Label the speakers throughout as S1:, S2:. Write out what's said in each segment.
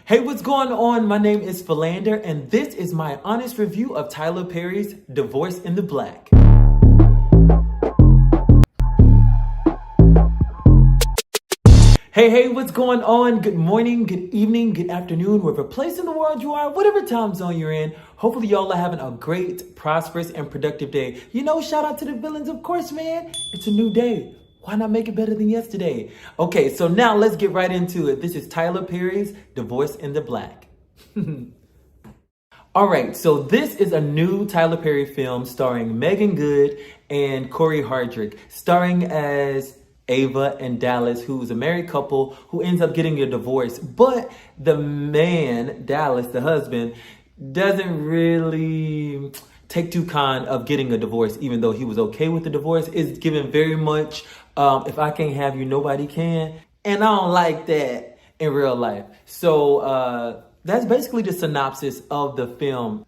S1: Hey, what's going on? My name is Felander, and this is my honest review of Tyler Perry's Divorce in the Black. Hey, what's going on? Good morning, good evening, good afternoon, whatever place in the world you are, whatever time zone you're in. Hopefully y'all are having a great, prosperous, and productive day. You know, shout out to the villains, of course, man. It's a new day. Why not make it better than yesterday? Okay, so now let's get right into it. This is Tyler Perry's Divorce in the Black. All right, so this is a new Tyler Perry film starring Meagan Good and Cory Hardrict, starring as Ava and Dallas, who's a married couple who ends up getting a divorce. But the man, Dallas, the husband, doesn't really take too kind of getting a divorce, even though he was okay with the divorce. It's given very much, if I can't have you, nobody can. And I don't like that in real life. So that's basically the synopsis of the film.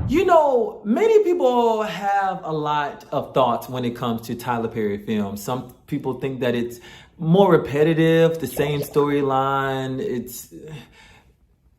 S1: You know, many people have a lot of thoughts when it comes to Tyler Perry films. Some people think that it's more repetitive, the same storyline, it's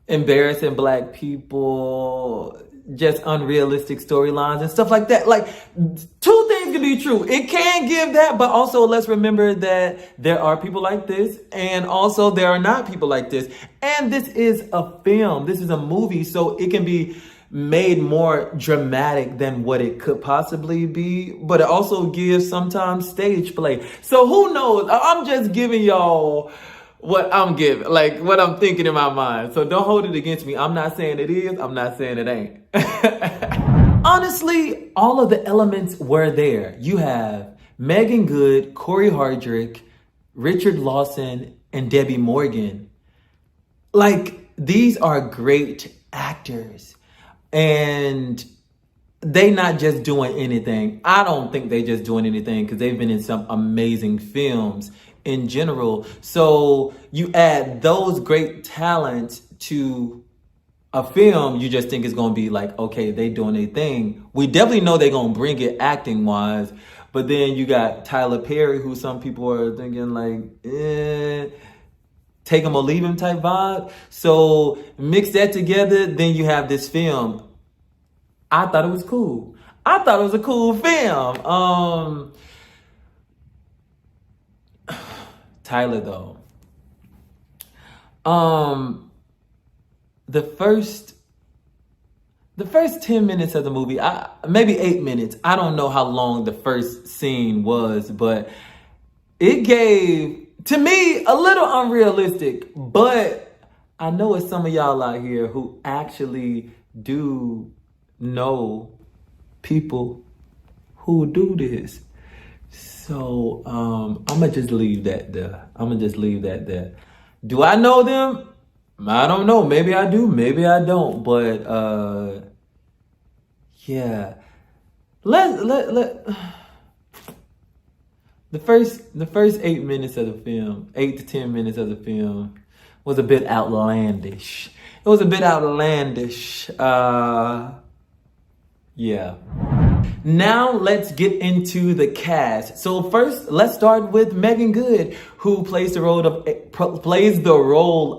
S1: embarrassing black people, just unrealistic storylines and stuff like that. Like, two things can be true. It can give that, but also let's remember that there are people like this, and also there are not people like this. And this is a film, this is a movie, so it can be made more dramatic than what it could possibly be, but it also gives sometimes stage play. So who knows? I'm just giving y'all what I'm giving, like what I'm thinking in my mind. So don't hold it against me. I'm not saying it is, I'm not saying it ain't. Honestly, all of the elements were there. You have Meagan Good, Cory Hardrict, Richard Lawson, and Debbi Morgan. Like, these are great actors. And they not just doing anything. I don't think they just doing anything because they've been in some amazing films in general. So you add those great talents to a film, you just think it's going to be like, okay, they doing their thing. We definitely know they're going to bring it acting wise. But then you got Tyler Perry, who some people are thinking like, take him or leave him type vibe. So mix that together, then you have this film. I thought it was cool. I thought it was a cool film. Tyler though. The first 10 minutes of the movie, maybe 8 minutes. I don't know how long the first scene was, but it gave, to me, a little unrealistic, but I know it's some of y'all out here who actually do know people who do this. So I'm gonna just leave that there. Do I know them? I don't know. Maybe I do, maybe I don't. But yeah. The first 8 minutes of the film, 8 to 10 minutes of the film, was a bit outlandish. It was a bit outlandish. Yeah. Now let's get into the cast. So first, let's start with Meagan Good, who plays the role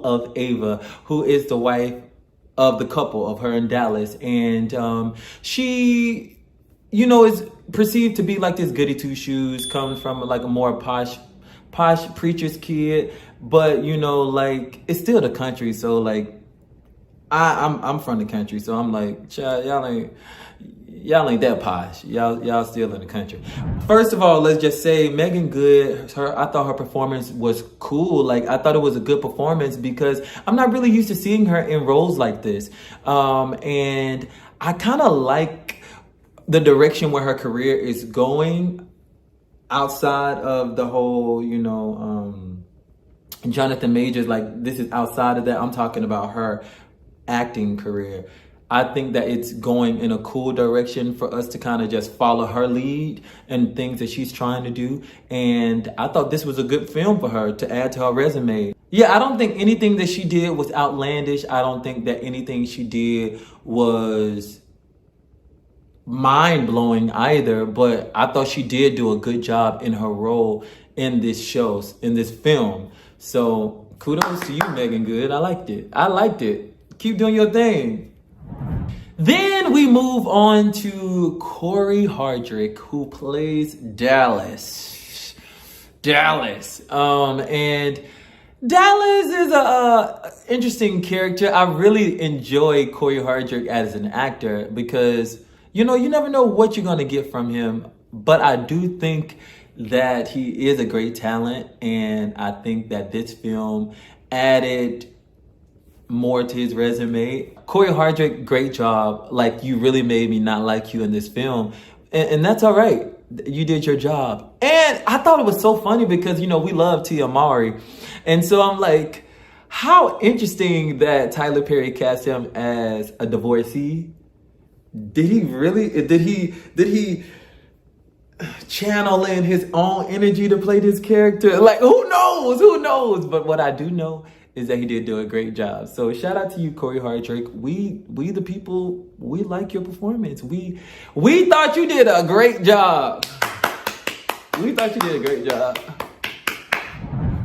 S1: of Ava, who is the wife of the couple of her and Dallas, and she, you know, is perceived to be like this goody two shoes, comes from like a more posh preacher's kid, but you know, like, it's still the country. So like, I'm from the country, so I'm like, child, y'all ain't that posh. Y'all still in the country. First of all, let's just say Meagan Good, I thought her performance was cool. Like, I thought it was a good performance because I'm not really used to seeing her in roles like this. And I kind of like the direction where her career is going outside of the whole, you know, Jonathan Majors. Like, this is outside of that. I'm talking about her acting career. I think that it's going in a cool direction for us to kind of just follow her lead and things that she's trying to do. And I thought this was a good film for her to add to her resume. Yeah, I don't think anything that she did was outlandish. I don't think that anything she did was mind-blowing either, but I thought she did do a good job in her role in this show, in this film. So Kudos to you, Meagan Good. I liked it. I liked it. Keep doing your thing. Then we move on to Cory Hardrict, who plays Dallas. And Dallas is a interesting character. I really enjoy Cory Hardrict as an actor because, you never know what you're going to get from him. But I do think that he is a great talent. And I think that this film added more to his resume. Cory Hardrict, great job. Like, you really made me not like you in this film. And that's all right. You did your job. And I thought it was so funny because, we love Tia Mowry. And so I'm like, how interesting that Tyler Perry cast him as a divorcee. Did he channel in his own energy to play this character? Like, who knows? But what I do know is that he did do a great job. So shout out to you, Cory Hardrict. We the people, we like your performance. We thought you did a great job.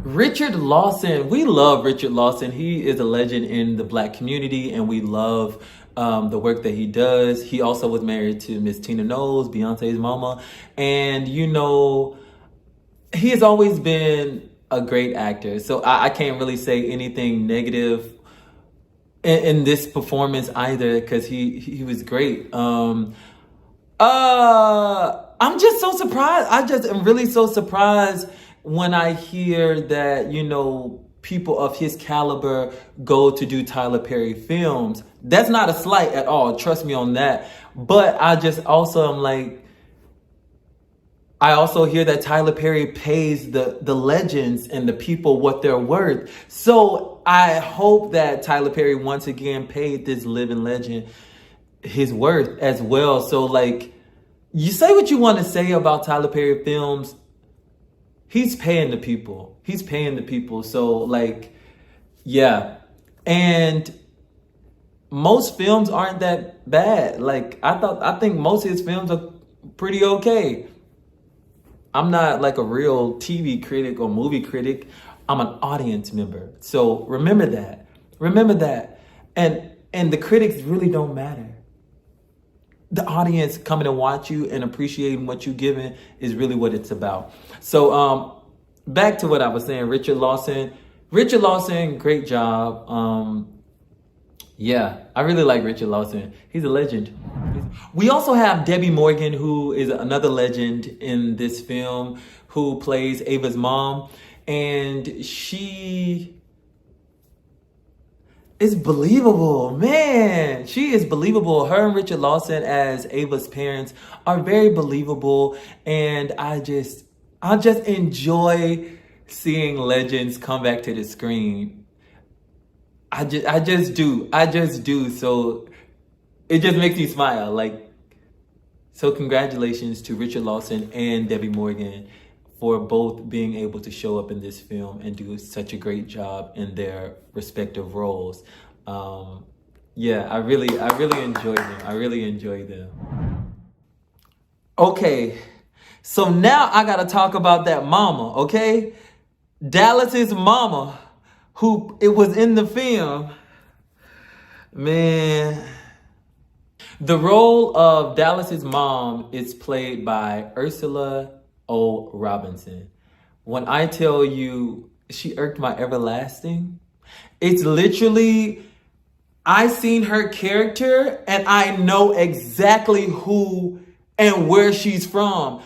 S1: Richard Lawson. We love Richard Lawson. He is a legend in the Black community, and we love the work that he does. He also was married to Miss Tina Knowles, Beyonce's mama. And, he has always been a great actor. So I can't really say anything negative in this performance either, because he was great. I'm just so surprised. I just am really so surprised when I hear that, people of his caliber go to do Tyler Perry films. That's not a slight at all. Trust me on that. But I just also am like, I also hear that Tyler Perry pays the legends and the people what they're worth. So I hope that Tyler Perry once again paid this living legend his worth as well. So like, you say what you want to say about Tyler Perry films. He's paying the people. So like, yeah. And most films aren't that bad. Like, I think most of his films are pretty okay. I'm not like a real TV critic or movie critic. I'm an audience member. So remember that. And the critics really don't matter. The audience coming to watch you and appreciating what you're giving is really what it's about. So back to what I was saying, Richard Lawson, great job. Yeah, I really like Richard Lawson. He's a legend. We also have Debbi Morgan, who is another legend in this film, who plays Ava's mom. And she is believable, man. She is believable. Her and Richard Lawson as Ava's parents are very believable. And I just enjoy seeing legends come back to the screen. I just do. So it just makes me smile. Like, so congratulations to Richard Lawson and Debbi Morgan for both being able to show up in this film and do such a great job in their respective roles. Yeah, I really enjoyed them. Okay, so now I gotta talk about that mama, okay? Dallas's mama, who it was in the film. Man. The role of Dallas's mom is played by Ursula O. Robinson. When I tell you she irked my everlasting, it's literally, I seen her character and I know exactly who and where she's from.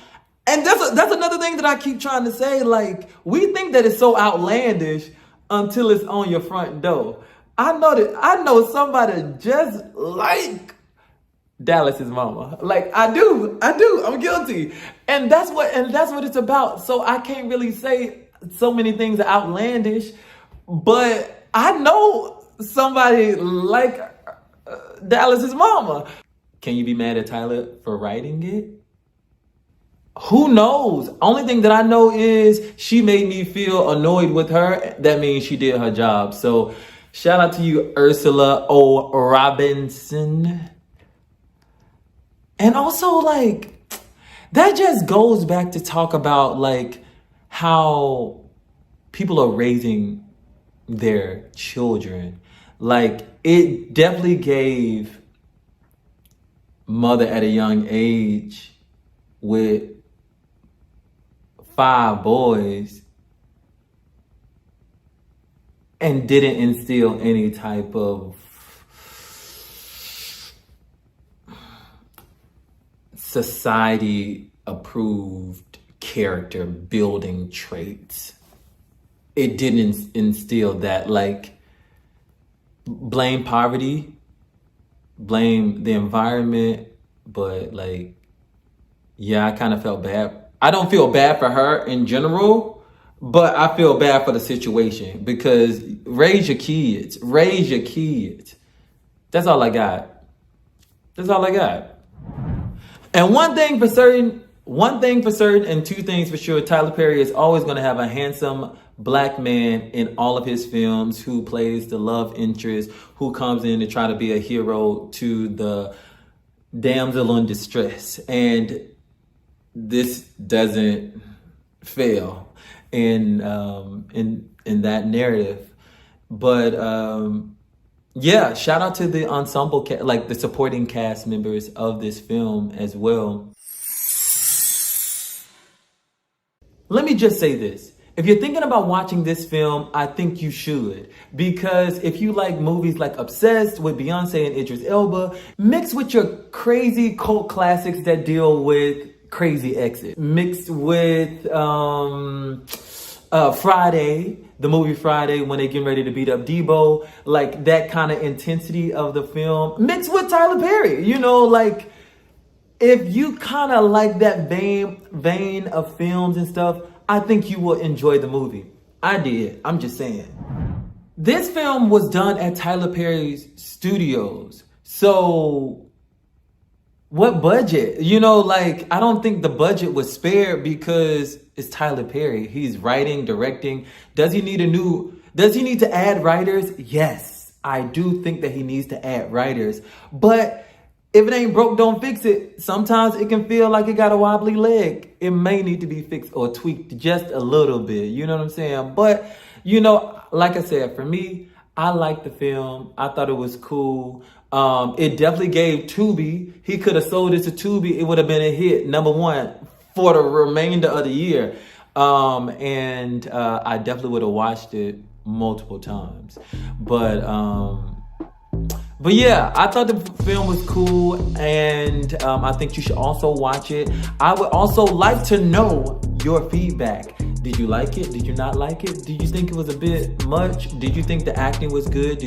S1: And that's another thing that I keep trying to say. Like, we think that it's so outlandish until it's on your front door. I know somebody just like Dallas's mama. Like, I do. I'm guilty. And that's what it's about. So I can't really say so many things are outlandish, but I know somebody like Dallas's mama. Can you be mad at Tyler for writing it? Who knows? Only thing that I know is she made me feel annoyed with her. That means she did her job. So shout out to you, Ursula O. Robinson. And also, like, that just goes back to talk about, like, how people are raising their children. Like, it definitely gave mother at a young age with 5 boys and didn't instill any type of society approved character building traits. It didn't instill that. Like, blame poverty, blame the environment, but like, yeah, I kind of felt bad. I don't feel bad for her in general, but I feel bad for the situation, because raise your kids. That's all I got. And one thing for certain, and 2 things for sure, Tyler Perry is always going to have a handsome black man in all of his films who plays the love interest, who comes in to try to be a hero to the damsel in distress. And this doesn't fail in that narrative. But yeah, shout out to the ensemble, like the supporting cast members of this film as well. Let me just say this. If you're thinking about watching this film, I think you should. Because if you like movies like Obsessed with Beyonce and Idris Elba, mixed with your crazy cult classics that deal with crazy exes, mixed with Friday, the movie Friday, when they getting ready to beat up Debo, like that kind of intensity of the film, mixed with Tyler Perry, you know, like if you kind of like that vein of films and stuff, I think you will enjoy the movie. I did. I'm just saying. This film was done at Tyler Perry's studios. So what budget? You know, like, I don't think the budget was spared because it's Tyler Perry. He's writing, directing. Does he need to add writers? Yes, I do think that he needs to add writers. But if it ain't broke, don't fix it. Sometimes it can feel like it got a wobbly leg. It may need to be fixed or tweaked just a little bit. You know what I'm saying? But, you know, like I said, for me, I liked the film. I thought it was cool. It definitely gave Tubi. He could have sold it to Tubi. It would have been a hit, #1 for the remainder of the year. And I definitely would have watched it multiple times. But yeah, I thought the film was cool, and I think you should also watch it. I would also like to know your feedback. Did you like it? Did you not like it? Did you think it was a bit much? Did you think the acting was good?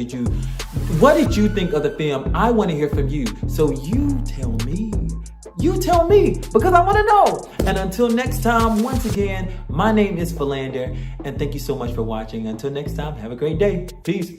S1: What did you think of the film? I want to hear from you. So you tell me. Because I want to know. And until next time, once again, my name is Felander, and thank you so much for watching. Until next time, have a great day. Peace.